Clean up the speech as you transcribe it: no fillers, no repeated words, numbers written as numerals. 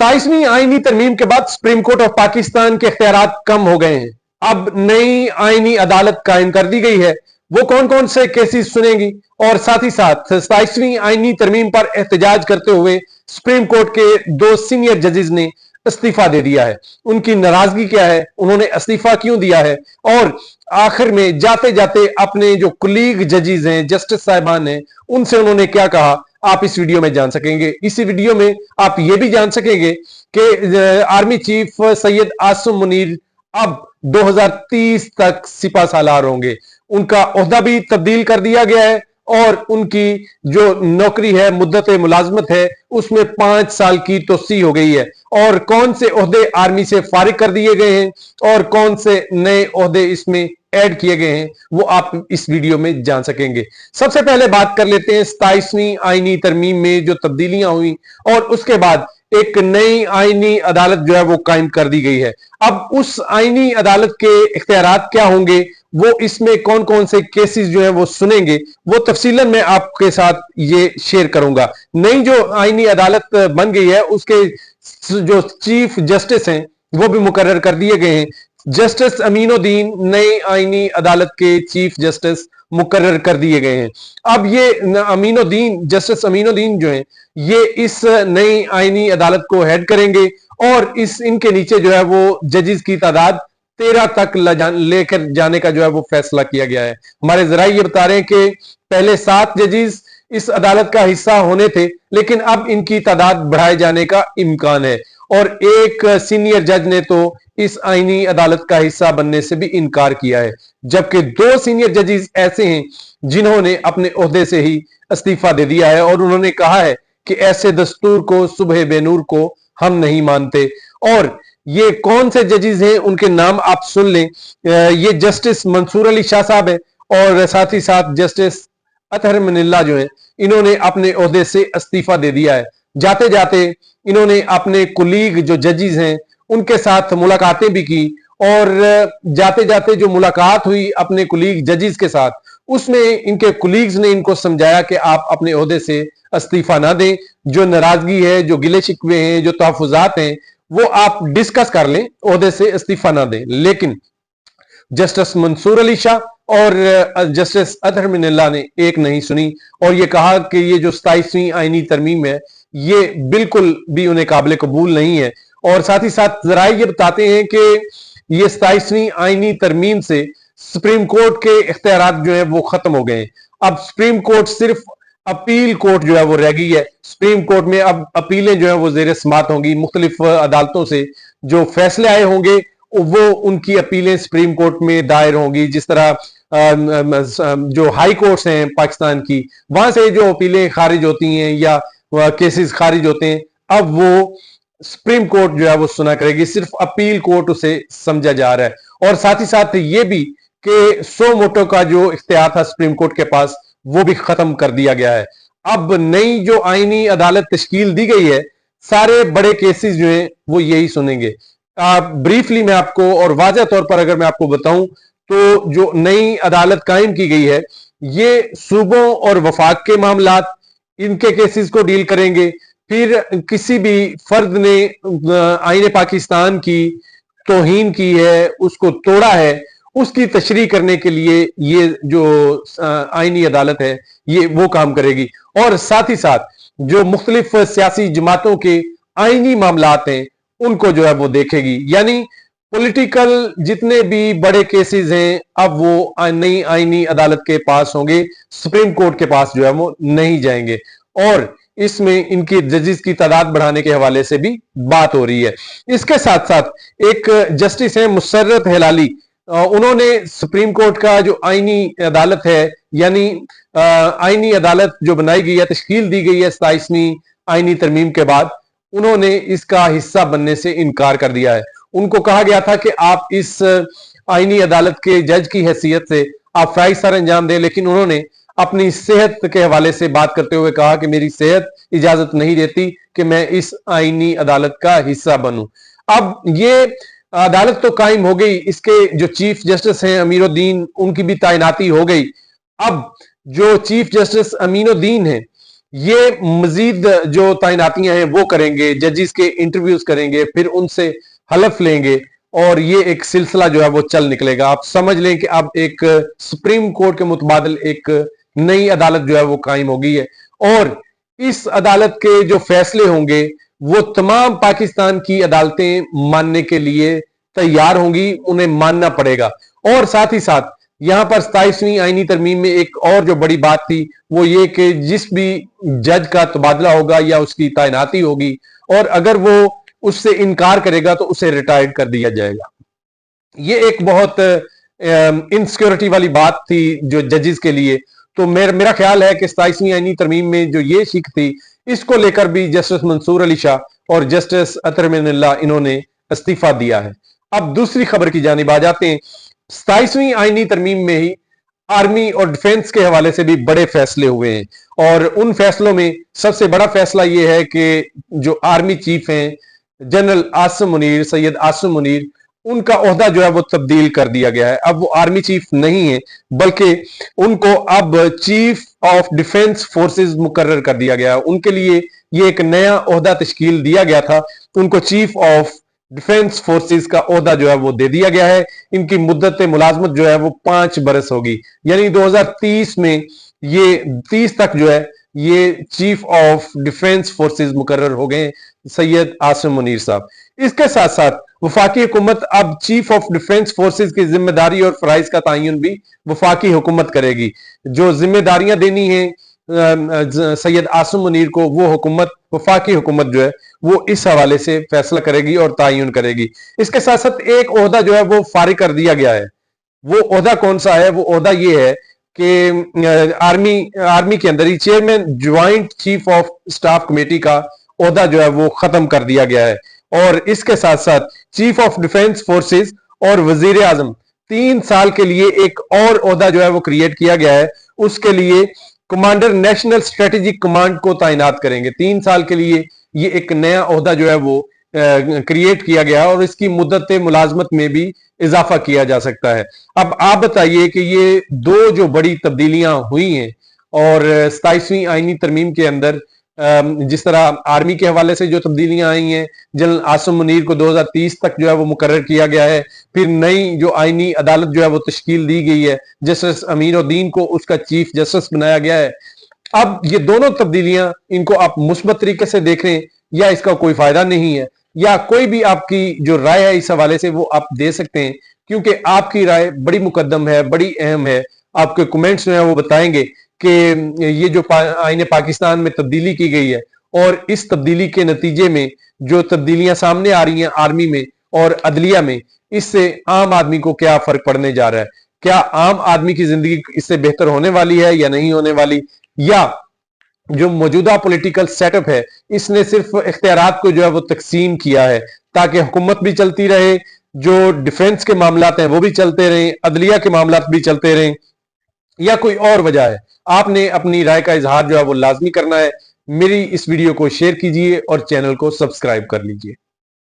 27वीं आईनी तरमीम के बाद सुप्रीम कोर्ट ऑफ पाकिस्तान के इख्तियारात कम हो गए हैं। अब नई आईनी अदालत कायम कर दी गई है। वो कौन कौन से केसेस सुनेगी और साथ ही साथ 27वीं आईनी तरमीम पर एहतजाज करते हुए सुप्रीम कोर्ट के 2 सीनियर जजेस ने इस्तीफा दे दिया है। उनकी नाराजगी क्या है, उन्होंने इस्तीफा क्यों दिया है, और आखिर में जाते जाते अपने जो कुलीग जजेस हैं, जस्टिस साहिबान हैं, उनसे उन्होंने क्या कहा, आप इस वीडियो में जान सकेंगे। इसी वीडियो में आप ये भी जान सकेंगे कि आर्मी चीफ सैयद आसिम मुनीर अब 2030 तक सिपा सालार होंगे। उनका ओहदा भी तब्दील कर दिया गया है और उनकी जो नौकरी है, मुद्दत मुलाजमत है, उसमें 5 साल की तोसी हो गई है। और कौन से ओहदे आर्मी से फारिग कर दिए गए हैं और कौन से नए ओहदे इसमें ऐड किए गए हैं, वो आप इस वीडियो में जान सकेंगे। सबसे पहले बात कर लेते हैं 27वीं आईनी तरमीम में जो तब्दीलियां हुई और उसके बाद एक नई आईनी अदालत जो है वो कायम कर दी गई है। अब उस आईनी अदालत के इख्तियारात क्या होंगे, वो इसमें कौन कौन से केसेस जो है वो सुनेंगे, वो तफसीलन मैं आपके साथ ये शेयर करूंगा। नई जो आईनी अदालत बन गई है उसके जो चीफ जस्टिस हैं वो भी मुकर्रर कर दिए गए हैं। जस्टिस अमीनुद्दीन नई आईनी अदालत के चीफ जस्टिस मुकर्रर कर दिए गए हैं। अब ये जस्टिस अमीनुद्दीन जो है ये इस नई आईनी अदालत को हेड करेंगे और इनके नीचे जो है वो जजेस की तादाद 13 तक लेकर जाने का जो है वो फैसला किया गया है। हमारे जराये ये बता रहे हैं कि पहले 7 जजेस इस अदालत का हिस्सा होने थे, लेकिन अब इनकी तादाद बढ़ाए जाने का इम्कान है। और एक सीनियर जज ने तो इस आईनी अदालत का हिस्सा बनने से भी इनकार किया है, जबकि 2 सीनियर जजेस ऐसे हैं जिन्होंने अपने ओहदे से ही इस्तीफा दे दिया है और उन्होंने कहा है कि ऐसे दस्तूर को, सुबह बेनूर को हम नहीं मानते। और ये कौन से जजेस हैं, उनके नाम आप सुन लें। ये जस्टिस मंसूर अली शाह साहब है और साथ ही साथ जस्टिस अतहर मनिल्ला जो है, इन्होंने अपने ओहदे से इस्तीफा दे दिया है। जाते जाते इन्होंने अपने कुलीग जो जजेस हैं उनके साथ मुलाकातें भी की और जाते जाते जो मुलाकात हुई अपने कुलीग जजेस के साथ, उसमें इनके कुलीग्स ने इनको समझाया कि आप अपने ओहदे से इस्तीफा ना दें। जो नाराजगी है, जो गिले शिकवे हैं, जो तहफुजात हैं, वो आप डिस्कस कर लें, ओहदे से इस्तीफा ना दें। लेकिन जस्टिस मंसूर अली शाह और जस्टिस अतहर मनिल्ला ने एक नहीं सुनी और ये कहा कि ये जो 27वीं आईनी तरमीम है ये बिल्कुल भी उन्हें काबिल कबूल नहीं है। और साथ ही साथ जराये ये बताते हैं कि ये 27वीं आईनी तरमीम से सुप्रीम कोर्ट के इख्तियारात जो है वो खत्म हो गए। अब सुप्रीम कोर्ट सिर्फ अपील कोर्ट जो है वो रह गई है। सुप्रीम कोर्ट में अब अपीलें जो है वो जेर समात होंगी। मुख्तलिफ अदालतों से जो फैसले आए होंगे वो उनकी अपीलें सुप्रीम कोर्ट में दायर होंगी। जिस तरह जो हाई कोर्ट्स हैं पाकिस्तान की, वहां से जो अपीलें खारिज होती हैं या केसेस खारिज होते हैं, अब वो सुप्रीम कोर्ट जो है वो सुना करेगी। सिर्फ अपील कोर्ट उसे समझा जा रहा है। और साथ ही साथ ये भी कि सो मोटो का जो इख्तियार था सुप्रीम कोर्ट के पास, वो भी खत्म कर दिया गया है। अब नई जो आईनी अदालत तश्कील दी गई है, सारे बड़े केसेस जो हैं वो यही सुनेंगे। ब्रीफली मैं आपको और वाज़ह तौर पर अगर मैं आपको बताऊं तो जो नई अदालत कायम की गई है ये सूबों और वफाक के मामलात, इनके केसेस को डील करेंगे। फिर किसी भी फर्द ने आईने पाकिस्तान की तौहीन की है, उसको तोड़ा है, उसकी तशरीह करने के लिए ये जो आईनी अदालत है ये वो काम करेगी। और साथ ही साथ जो मुख्तलिफ सियासी जमातों के आईनी मामलात हैं उनको जो है वो देखेगी। यानी पॉलिटिकल जितने भी बड़े केसेस हैं अब वो नई आईनी अदालत के पास होंगे, सुप्रीम कोर्ट के पास जो है वो नहीं जाएंगे। और इसमें इनकी जजेस की तादाद बढ़ाने के हवाले से भी बात हो रही है। इसके साथ साथ एक जस्टिस है मुसर्रत हिलाली, उन्होंने सुप्रीम कोर्ट का जो आईनी अदालत है, यानी आईनी अदालत जो बनाई गई है, तश्कील दी गई है 27वीं आईनी तरमीम के बाद, उन्होंने इसका हिस्सा बनने से इनकार कर दिया है। उनको कहा गया था कि आप इस आईनी अदालत के जज की हैसियत से आप फराइज सर अंजाम दें, लेकिन उन्होंने अपनी सेहत के हवाले से बात करते हुए कहा कि मेरी सेहत इजाजत नहीं देती कि मैं इस आईनी अदालत का हिस्सा बनूं। अब ये अदालत तो कायम हो गई, इसके जो चीफ जस्टिस हैं अमीरुद्दीन, उनकी भी तैनाती हो गई। अब जो चीफ जस्टिस अमीनुद्दीन है یہ مزید جو تعیناتیاں ہیں وہ کریں گے، ججز کے انٹرویوز کریں گے، پھر ان سے حلف لیں گے اور یہ ایک سلسلہ جو ہے وہ چل نکلے گا۔ آپ سمجھ لیں کہ اب ایک سپریم کورٹ کے متبادل ایک نئی عدالت جو ہے وہ قائم ہو گئی ہے، اور اس عدالت کے جو فیصلے ہوں گے وہ تمام پاکستان کی عدالتیں ماننے کے لیے تیار ہوں گی، انہیں ماننا پڑے گا۔ اور ساتھ ہی ساتھ یہاں پر 27ویں آئینی ترمیم میں ایک اور جو بڑی بات تھی وہ یہ کہ جس بھی جج کا تبادلہ ہوگا یا اس کی تعیناتی ہوگی اور اگر وہ اس سے انکار کرے گا تو اسے ریٹائرڈ کر دیا جائے گا۔ یہ ایک بہت انسیکیورٹی والی بات تھی جو ججز کے لیے، تو میرا خیال ہے کہ 27ویں آئینی ترمیم میں جو یہ شک تھی اس کو لے کر بھی جسٹس منصور علی شاہ اور جسٹس اطہر من اللہ انہوں نے استعفیٰ دیا ہے۔ اب دوسری خبر کی جانب آ جاتے ہیں۔ 27ویں آئینی ترمیم میں ہی آرمی اور ڈیفنس کے حوالے سے بھی بڑے فیصلے ہوئے ہیں، اور ان فیصلوں میں سب سے بڑا فیصلہ یہ ہے کہ جو آرمی چیف ہیں جنرل عاصم منیر، سید عاصم منیر، ان کا عہدہ جو ہے وہ تبدیل کر دیا گیا ہے۔ اب وہ آرمی چیف نہیں ہے بلکہ ان کو اب چیف آف ڈیفنس فورسز مقرر کر دیا گیا ہے۔ ان کے لیے یہ ایک نیا عہدہ تشکیل دیا گیا تھا، ان کو چیف آف ڈیفنس فورسز کا عہدہ جو ہے وہ دے دیا گیا ہے۔ ان کی مدت ملازمت جو ہے وہ 5 برس ہوگی، یعنی 2030 میں یہ 30 تک جو ہے یہ چیف آف ڈیفنس فورسز مقرر ہو گئے سید عاصم منیر صاحب۔ اس کے ساتھ ساتھ وفاقی حکومت اب چیف آف ڈیفنس فورسز کی ذمہ داری اور فرائض کا تعین بھی وفاقی حکومت کرے گی۔ جو ذمہ داریاں دینی ہیں سید عاصم منیر کو، وہ حکومت، وفاقی حکومت جو ہے وہ اس حوالے سے فیصلہ کرے گی اور تعین کرے گی۔ اس کے ساتھ ساتھ ایک عہدہ جو ہے وہ فارغ کر دیا گیا ہے۔ وہ عہدہ کون سا ہے؟ وہ عہدہ یہ ہے کہ آرمی کے اندر ہی chairman joint chief of staff committee کا عہدہ جو ہے وہ ختم کر دیا گیا ہے، اور اس کے ساتھ ساتھ چیف آف ڈیفنس فورسز اور وزیر اعظم 3 سال کے لیے ایک اور عہدہ جو ہے وہ کریٹ کیا گیا ہے۔ اس کے لیے کمانڈر نیشنل اسٹریٹجک کمانڈ کو تعینات کریں گے۔ 3 سال کے لیے یہ ایک نیا عہدہ جو ہے وہ کریٹ کیا گیا ہے، اور اس کی مدت ملازمت میں بھی اضافہ کیا جا سکتا ہے۔ اب آپ بتائیے کہ یہ دو جو بڑی تبدیلیاں ہوئی ہیں، اور 27ویں آئینی ترمیم کے اندر جس طرح آرمی کے حوالے سے جو تبدیلیاں آئی ہیں، جنرل عاصم منیر کو 2030 تک جو ہے وہ مقرر کیا گیا ہے، پھر نئی جو آئینی عدالت جو ہے وہ تشکیل دی گئی ہے، جسٹس امین الدین کو اس کا چیف جسٹس بنایا گیا ہے۔ اب یہ دونوں تبدیلیاں، ان کو آپ مثبت طریقے سے دیکھیں یا اس کا کوئی فائدہ نہیں ہے، یا کوئی بھی آپ کی جو رائے ہے اس حوالے سے وہ آپ دے سکتے ہیں، کیونکہ آپ کی رائے بڑی مقدم ہے، بڑی اہم ہے۔ آپ کے کمنٹس میں وہ بتائیں گے کہ یہ جو آئین پاکستان میں تبدیلی کی گئی ہے، اور اس تبدیلی کے نتیجے میں جو تبدیلیاں سامنے آ رہی ہیں آرمی میں اور عدلیہ میں، اس سے عام آدمی کو کیا فرق پڑنے جا رہا ہے؟ کیا عام آدمی کی زندگی اس سے بہتر ہونے والی ہے یا نہیں ہونے والی؟ یا جو موجودہ پولیٹیکل سیٹ اپ ہے اس نے صرف اختیارات کو جو ہے وہ تقسیم کیا ہے تاکہ حکومت بھی چلتی رہے، جو ڈیفنس کے معاملات ہیں وہ بھی چلتے رہیں، عدلیہ کے معاملات بھی چلتے رہیں، یا کوئی اور وجہ ہے؟ آپ نے اپنی رائے کا اظہار جو ہے وہ لازمی کرنا ہے۔ میری اس ویڈیو کو شیئر کیجئے اور چینل کو سبسکرائب کر لیجئے۔